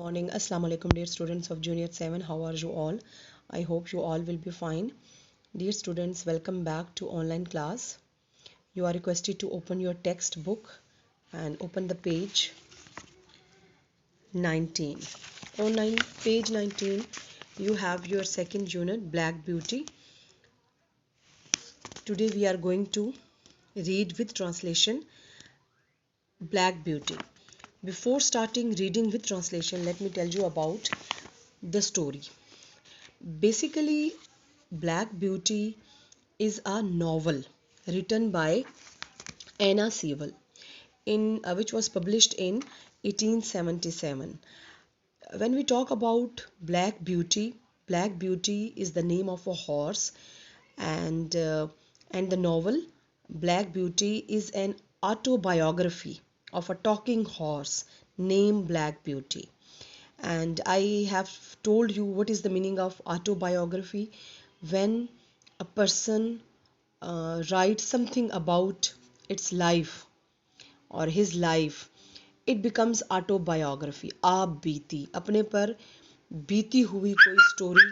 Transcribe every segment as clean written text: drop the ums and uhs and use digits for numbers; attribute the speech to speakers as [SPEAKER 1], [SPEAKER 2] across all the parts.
[SPEAKER 1] Morning. Assalamu alaikum, dear students of Junior 7. How are you all? I hope you all will be fine. Dear students, welcome back to online class. You are requested to open your textbook and open the page 19. On page 19, you have your second unit, Black Beauty. Today we are going to read with translation Black Beauty. Before starting reading with translation, let me tell you about the story. Basically, Black Beauty is a novel written by Anna Sewell which was published in 1877. When we talk about Black Beauty is the name of a horse, and the novel Black Beauty is an autobiography of a talking horse named Black Beauty. And I have told you what is the meaning of autobiography. When a person writes something about its life or his life, it becomes autobiography. आप बीती अपने पर बीती हुई कोई story,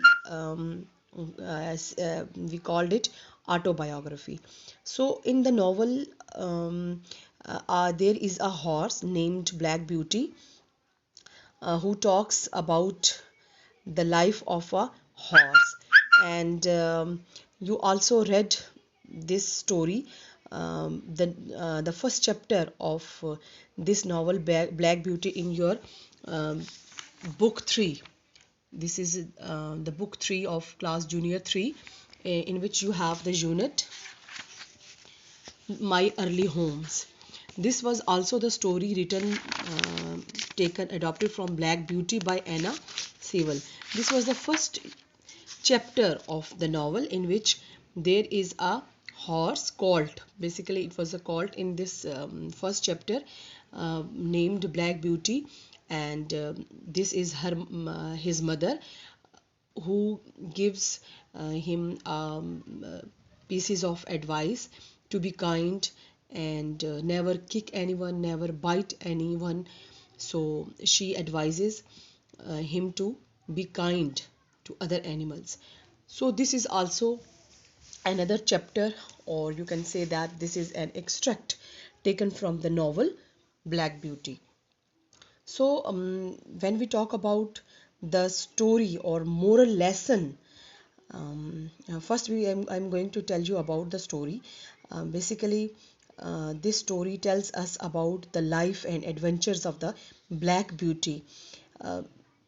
[SPEAKER 1] we called it autobiography. So in the novel, there is a horse named Black Beauty who talks about the life of a horse. And you also read this story, the first chapter of this novel Black Beauty in your um, book 3. This is the book 3 of class junior 3, in which you have the unit My Early Homes. This was also the story written, adopted from Black Beauty by Anna Sewell. This was the first chapter of the novel in which there is a horse colt. Basically, it was a colt in this first chapter, named Black Beauty, and this is his mother, who gives him pieces of advice to be kind and never kick anyone, never bite anyone. So she advises him to be kind to other animals. So this is also another chapter, or you can say that this is an extract taken from the novel Black Beauty. So when we talk about the story or moral lesson, first I'm going to tell you about the story. Basically, this story tells us about the life and adventures of the Black Beauty.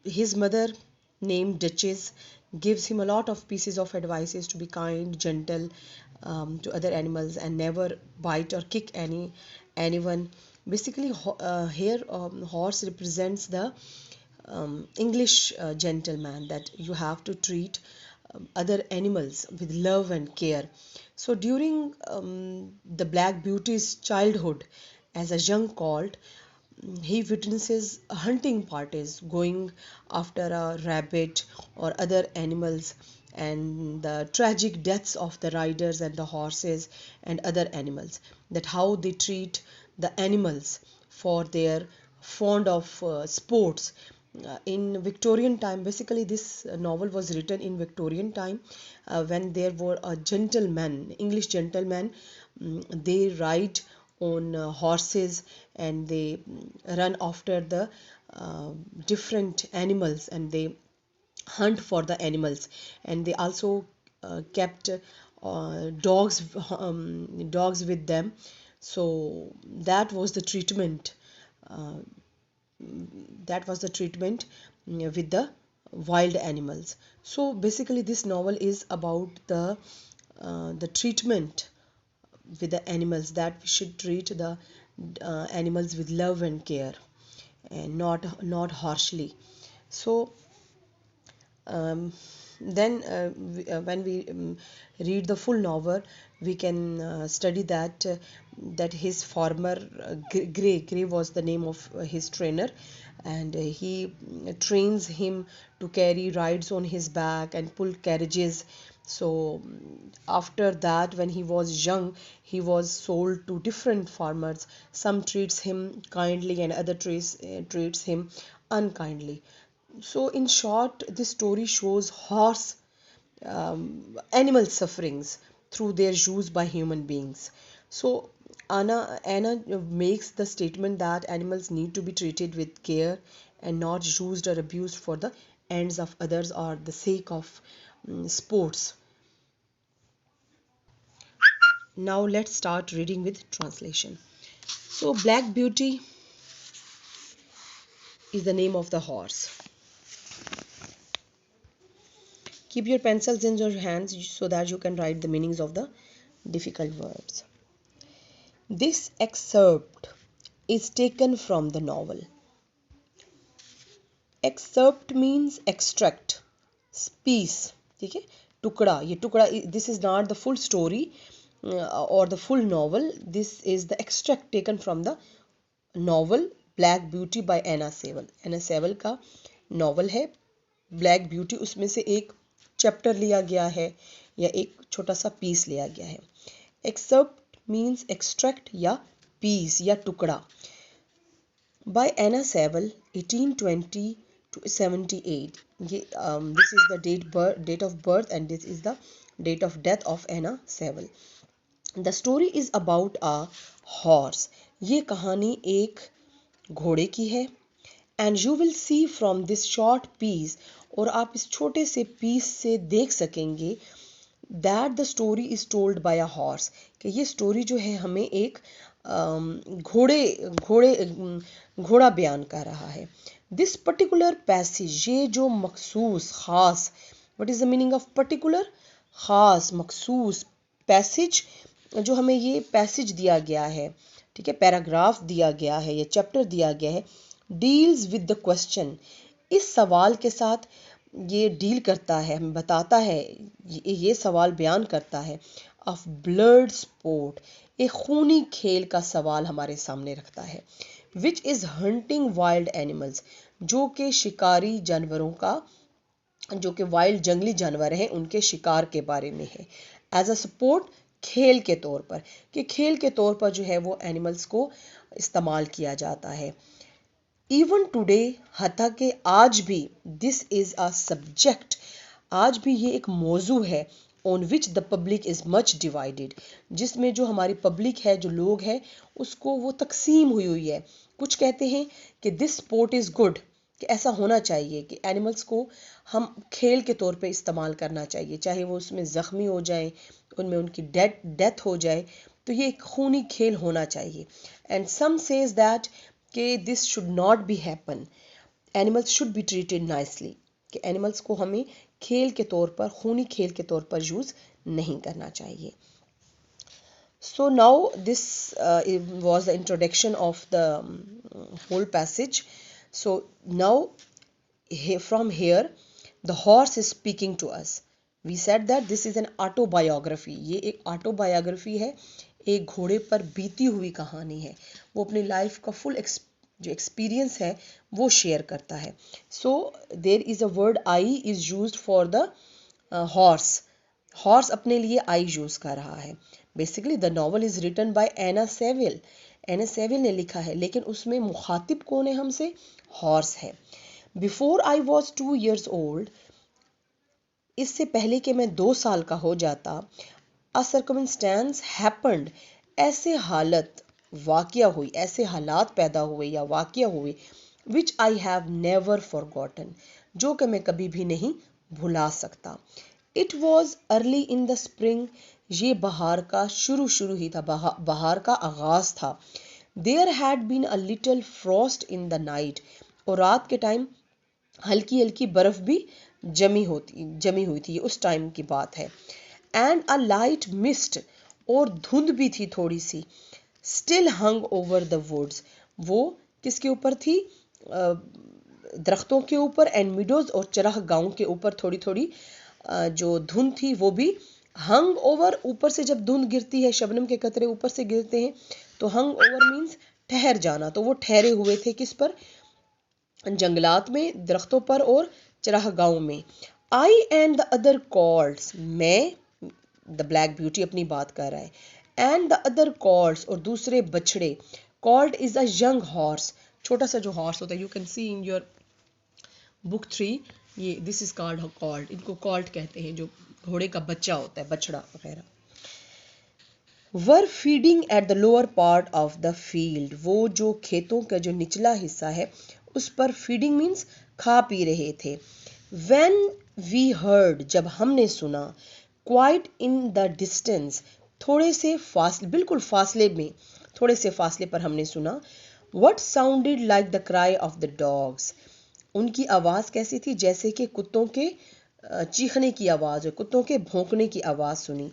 [SPEAKER 1] His mother, named Duchess, gives him a lot of pieces of advices to be kind, gentle to other animals, and never bite or kick anyone. Basically, here horse represents the English gentleman, that you have to treat other animals with love and care. So during the Black Beauty's childhood as a young colt, he witnesses hunting parties going after a rabbit or other animals, and the tragic deaths of the riders and the horses and other animals, that how they treat the animals for their fond of sports. In Victorian time, basically this novel was written in Victorian time, when there were a gentleman, English gentleman. They ride on horses, and they run after the different animals, and they hunt for the animals, and they also kept dogs with them. So uh, that was the treatment with the wild animals. So basically this novel is about the treatment with the animals, that we should treat the animals with love and care, and not harshly. So then when we read the full novel, we can study that his farmer, Gray was the name of his trainer, and he trains him to carry rides on his back and pull carriages. So after that, when he was young, he was sold to different farmers. Some treats him kindly, and other treats him unkindly. So, in short, this story shows horse animal sufferings through their use by human beings. So, Anna makes the statement that animals need to be treated with care and not used or abused for the ends of others or the sake of sports. Now, let's start reading with translation. So, Black Beauty is the name of the horse. Keep your pencils in your hands so that you can write the meanings of the difficult words. This excerpt is taken from the novel. Excerpt means extract, piece, ठीक है, टुकड़ा, ये टुकड़ा, this is not the full story or the full novel. This is the extract taken from the novel Black Beauty by Anna Sewell. Anna Sewell का novel है Black Beauty, उसमें से एक चैप्टर लिया गया है या एक छोटा सा पीस लिया गया है. Excerpt means extract या piece या टुकड़ा. By Anna Sewell, 1820 to 78. This is the date of birth and this is the date of death of Anna Sewell. The story is about a horse. ये कहानी एक घोड़े की है. And you will see from this short piece, और आप इस छोटे से पीस से देख सकेंगे that the story is told by a horse, कि ये स्टोरी जो है हमें एक घोड़ा बयान कर रहा है. दिस पर्टिकुलर पैसेज, ये जो मखसूस खास, what is the meaning of particular, खास मखसूस पैसेज, जो हमें ये पैसेज दिया गया है, ठीक है, पैराग्राफ दिया गया है या चैप्टर दिया गया है, डील्स विद द क्वेश्चन, इस सवाल के साथ ये डील करता है, हमें बताता है, ये सवाल बयान करता है, ऑफ ब्लड स्पोर्ट, एक खूनी खेल का सवाल हमारे सामने रखता है, which is hunting wild animals, जो कि शिकारी जानवरों का, जो कि वाइल्ड जंगली जानवर हैं उनके शिकार के बारे में है. एज अ सपोर्ट, खेल के तौर पर, कि खेल के तौर पर जो है वो एनिमल्स को इस्तेमाल किया जाता है. इवन टुडे, हता कि आज भी, दिस इज अ सब्जेक्ट, आज भी ये एक मौजू है, on which the public is much divided, जिसमें जो हमारी पब्लिक है, जो लोग हैं, उसको वो तकसीम हुई हुई है. कुछ कहते हैं कि दिस स्पोर्ट इज गुड, कि ऐसा होना चाहिए कि एनिमल्स को हम खेल के तौर पे इस्तेमाल करना चाहिए, चाहे वो उसमें ज़ख्मी हो जाए, उनमें उनकी डेथ हो जाए, तो ये एक खूनी खेल होना चाहिए. एंड सम सेज दैट कि this should not be happen, animals should be treated nicely, कि एनिमल्स को हमें खेल के तौर पर, खूनी खेल के तौर पर यूज़ नहीं करना चाहिए. So now this was the introduction of the whole passage. So now from here the horse is speaking to us. We said that this is an autobiography. ये एक autobiography है, एक घोड़े पर बीती हुई कहानी है. वो अपनी लाइफ का फुल जो एक्सपीरियंस है वो शेयर करता है. So there is a word I is used for the horse. Horse अपने लिए आई यूज कर रहा है. Basically the novel is written by Anna Sewell. Anna Sewell ने लिखा है, लेकिन उसमें मुखातिब कौन है हमसे? हॉर्स है. Before I was 2 years old, इससे पहले कि मैं 2 साल का हो जाता, अ सर्कमस्टेंस हैपेंड, ऐसे हालत वाकया हुई, ऐसे हालात पैदा हुए या वाकया हुए, विच आई हैव नेवर फॉरगॉटन, जो कि मैं कभी भी नहीं भुला सकता. It was early in the spring, ये बहार का शुरू ही था, बहार का आगाज था. There had been a little frost in the night, और रात के टाइम हल्की हल्की बर्फ भी जमी हुई थी, उस टाइम की बात है. एंड अ लाइट मिस्ट, और धुंध भी थी थोड़ी सी. Still hung over the woods, वो किसके ऊपर थी? दरख्तों के ऊपर. एंड मिडोज, और चराह गांव के ऊपर थोड़ी थोड़ी जो धुंध थी वो भी. हंग ओवर, ऊपर से जब धुंध गिरती है, शबनम के कतरे ऊपर से गिरते हैं, तो हंग ओवर मीन्स ठहर जाना. तो वो ठहरे हुए थे किस पर? जंगलात में, दरख्तों पर और चराह गांव में. आई एंड द अदर कॉल्ड्स, मैं, द ब्लैक ब्यूटी अपनी बात कर रहा है, एंड द अदर कॉल्ड्स, और दूसरे बछड़े. Called is a young horse, छोटा सा जो हॉर्स होता है, you can C in your book 3, ये दिस इज कॉल्ड कॉल्ट, इनको कॉल्ट कहते हैं, जो घोड़े का बच्चा होता है, बछड़ा वगैरह। Were feeding at the lower part of the field, वो जो खेतों का जो निचला हिस्सा है उस पर फीडिंग मीन्स खा पी रहे थे। व्हेन वी हर्ड, जब हमने सुना, क्वाइट इन द डिस्टेंस, थोड़े से फासले, बिल्कुल फासले में, थोड़े से फासले पर हमने सुना, what sounded like the cry of the dogs, उनकी आवाज़ कैसी थी, जैसे कि कुत्तों के चीखने की आवाज़, कुत्तों के भौंकने की आवाज़ सुनी।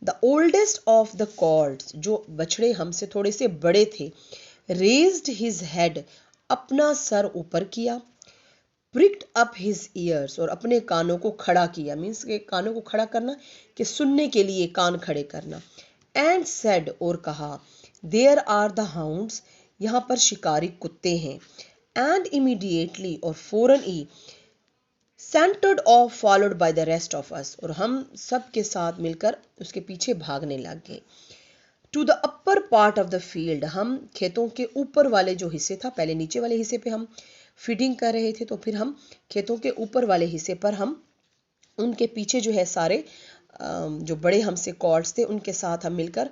[SPEAKER 1] द ओल्डेस्ट ऑफ द कॉल्ट्स, जो बछड़े हमसे थोड़े से बड़े थे, रेज्ड हिज हेड, अपना सर ऊपर किया, प्रिक्ड अप हिज ईयर्स, और अपने कानों को खड़ा किया, मीन्स के कानों को खड़ा करना कि सुनने के लिए कान खड़े करना। एंड सेड, और कहा, देयर आर द हाउंड्स, यहाँ पर शिकारी कुत्ते हैं। एंड इमीडिएटली, और फौरन ही, centred off followed by the rest of us, और हम सब के साथ मिलकर उसके पीछे भागने लग गए। To the upper part of the field, हम खेतों के ऊपर वाले जो हिस्से था, पहले नीचे वाले हिस्से पे हम फीडिंग कर रहे थे, तो फिर हम खेतों के ऊपर वाले हिस्से पर हम उनके पीछे जो है सारे जो बड़े हमसे कॉर्ड्स थे उनके साथ हम मिलकर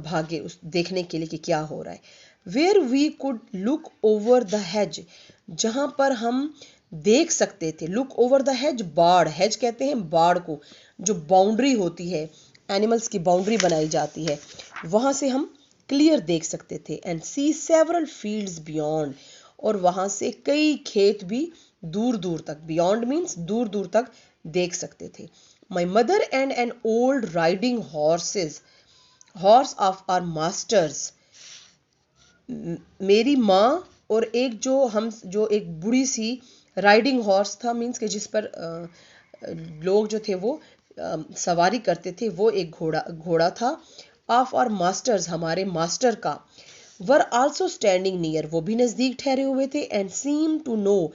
[SPEAKER 1] भागे उस देखने के लिए कि क्या हो रहा है। Where we could look over the hedge, जहां पर हम देख सकते थे, लुक ओवर द हेज, बाड़, हेज कहते हैं बाड़ को, जो बाउंड्री होती है, एनिमल्स की बाउंड्री बनाई जाती है, वहां से हम क्लियर देख सकते थे। And see several fields beyond, और वहां से कई खेत भी दूर दूर तक, बियॉन्ड मीन्स दूर दूर तक देख सकते थे। My mother and an old riding horses, horse of our masters, मेरी माँ और एक जो एक बुढ़ी सी राइडिंग हॉर्स था, मीन्स के जिस पर लोग जो थे वो सवारी करते थे, वो एक घोड़ा था। ऑफ आवर मास्टर्स, हमारे मास्टर का। वर आल्सो स्टैंडिंग नियर, वो भी नज़दीक ठहरे हुए थे। एंड सीम टू नो,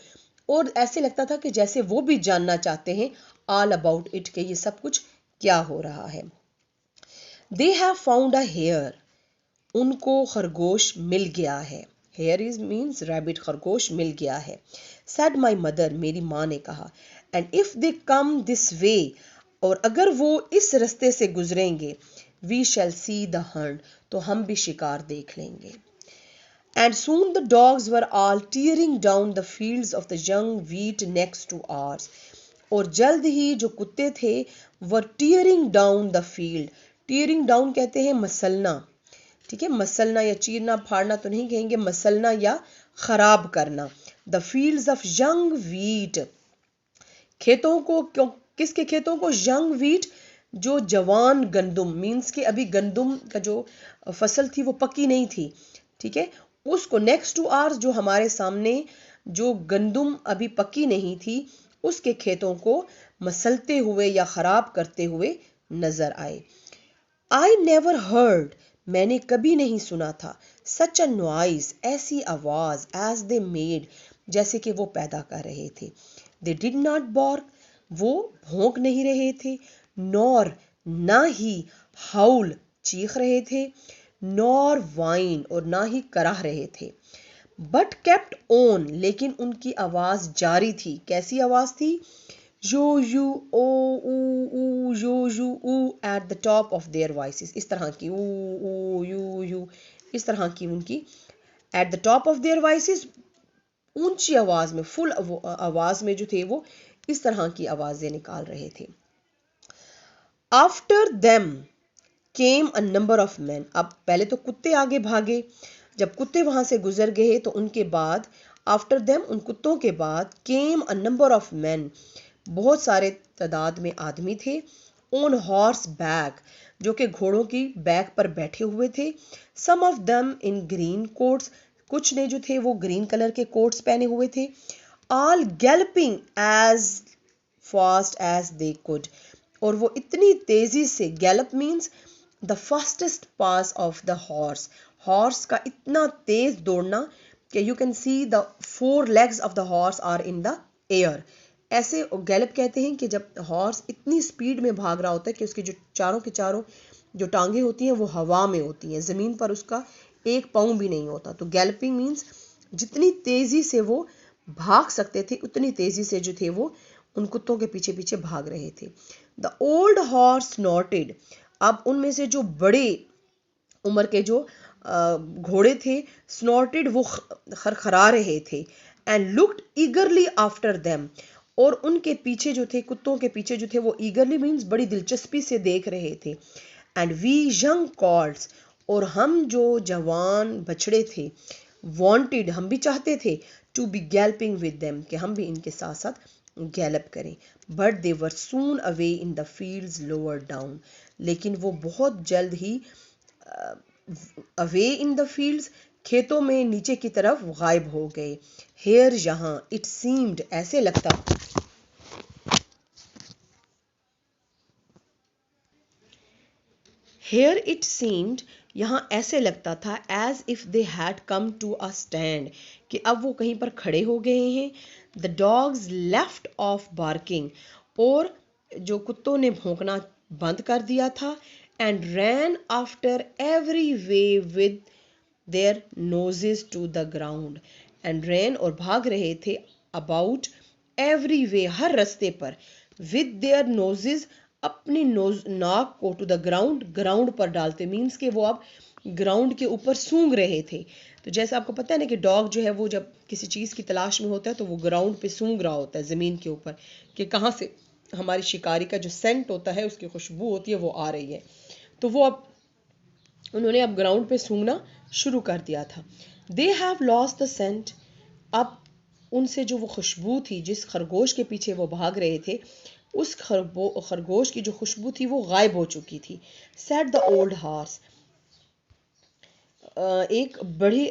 [SPEAKER 1] और ऐसे लगता था कि जैसे वो भी जानना चाहते हैं, ऑल अबाउट इट, कि ये सब कुछ क्या हो रहा है। They have found a hare, उनको खरगोश मिल गया है। हेयर इज मीन्स रैबिट, खरगोश मिल गया है। सेड माई मदर, मेरी माँ ने कहा। And if they come this way, और अगर वो इस रास्ते से गुजरेंगे, we shall see the hunt, तो हम भी शिकार देख लेंगे। And soon the dogs were all tearing down the fields of the young wheat next to ours. और जल्द ही जो कुत्ते थे were tearing down the field. tearing down कहते हैं मसलना, ठीक है, मसलना या चीरना फाड़ना तो नहीं कहेंगे, मसलना या खराब करना। The fields of young wheat, खेतों को, क्यों, किसके खेतों को, यंग व्हीट, जो जवान गंदुम, मीन्स के अभी गंदुम का जो फसल थी वो पकी नहीं थी, ठीक है, उसको, नेक्स्ट टू आवर्स, जो हमारे सामने जो गंदुम अभी पकी नहीं थी, उसके खेतों को मसलते हुए या खराब करते हुए नजर आए। आई नेवर हर्ड, मैंने कभी नहीं सुना था, सच अ नॉइज, ऐसी आवाज, एज दे मेड, जैसे कि वो पैदा कर रहे थे। दे डिड नॉट बॉर्क, वो भौंक नहीं रहे थे, नॉर, ना ही, हाउल, चीख रहे थे, नॉर वाइन, और ना ही कराह रहे थे। बट केप्ट ऑन, लेकिन उनकी आवाज जारी थी। कैसी आवाज थी? यो यू ओ ऊ ऊ, यो यू ऊ, at the top of their voices, इस तरह की, ऊ ऊ यू यू, इस तरह की उनकी, at the top of their voices, ऊंची आवाज में, फुल आवाज में जो थे वो इस तरह की आवाजें निकाल रहे थे। After them came a number of man, अब पहले तो कुत्ते आगे भागे, जब कुत्ते वहां से गुजर गए तो उनके बाद, आफ्टर देम, उन कुत्तों के बाद, केम अ नंबर ऑफ मैन, बहुत सारे तादाद में आदमी थे, ऑन हॉर्स बैक, जो कि घोड़ों की बैक पर बैठे हुए थे। Some of them in green coats, कुछ ने जो थे वो ग्रीन कलर के कोट्स पहने हुए थे। All galloping as fast as they could, और वो इतनी तेजी से, gallop means the fastest pace of the horse, horse का इतना तेज दौड़ना कि you can see the 4 legs of the horse are in the air. ऐसे गैलप कहते हैं कि जब हॉर्स इतनी स्पीड में भाग रहा होता है कि उसकी जो चारों के चारों जो टांगे होती हैं वो हवा में होती हैं, ज़मीन पर उसका एक पाँव भी नहीं होता। तो गैलपिंग मीन्स जितनी तेज़ी से वो भाग सकते थे उतनी तेजी से जो थे वो उन कुत्तों के पीछे पीछे भाग रहे थे। द ओल्ड हॉर्स स्नॉटेड, अब उनमें से जो बड़े उम्र के जो घोड़े थे, स्नॉटेड वो खरखरा रहे थे, एंड लुक्ड ईगरली आफ्टर देम, और उनके पीछे जो थे, कुत्तों के पीछे जो थे वो ईगरली मीन्स बड़ी दिलचस्पी से देख रहे थे। एंड वी यंग कॉल्स, और हम जो जवान बछड़े थे, वांटेड हम भी चाहते थे, टू बी गैल्पिंग विद देम कि हम भी इनके साथ साथ गैलप करें। But they were soon away in the fields lower down, लेकिन वो बहुत जल्द ही अवे इन द फील्ड्स, खेतों में नीचे की तरफ गायब हो गए। हेयर, यहाँ, इट सीम्ड, ऐसे लगता, हेयर इट सीम्ड, यहाँ ऐसे लगता था, as if they had come to a stand, कि अब वो कहीं पर खड़े हो गए हैं। The dogs left off barking, और जो कुत्तों ने भौंकना बंद कर दिया था। And ran after every way with their noses to the ground, and ran, और भाग रहे थे, अबाउट एवरी वे, हर रास्ते पर, विद देयर नोजेस, अपनी नोज नाक को, टू द ग्राउंड, ग्राउंड पर डालते, मीन्स के वो अब ग्राउंड के ऊपर सूंघ रहे थे। तो जैसे आपको पता है ना कि डॉग जो है वो जब किसी चीज़ की तलाश में होता है तो वो ग्राउंड पे सूंघ रहा होता है, ज़मीन के ऊपर, कि कहाँ से हमारी शिकारी का जो सेंट होता है, उसकी खुशबू होती है, वो आ रही है। तो वो अब उन्होंने अब ग्राउंड पे सूंघना शुरू कर दिया था। They have lost the scent, अब उनसे जो वो खुशबू थी, जिस खरगोश के पीछे वो भाग रहे थे, उस खरगोश की जो खुशबू थी वो गायब हो चुकी थी। सेड द ओल्ड हॉर्स, एक बड़े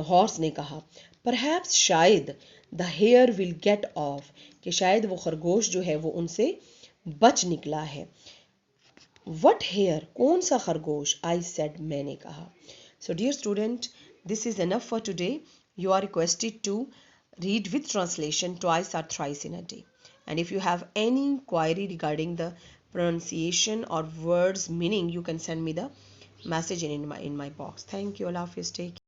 [SPEAKER 1] हॉर्स ने कहा, परहैप्स, शायद, the hare will get off, कि शायद वो खरगोश जो है वो उनसे बच निकला है। वट हेयर, कौन सा खरगोश, आई सेड, मैंने कहा। So dear student, this is enough for today. You are requested to read with translation twice or thrice in a day. And if you have any query regarding the pronunciation or words meaning, you can send me the message in my box. Thank you. Allah Hafiz. Take care.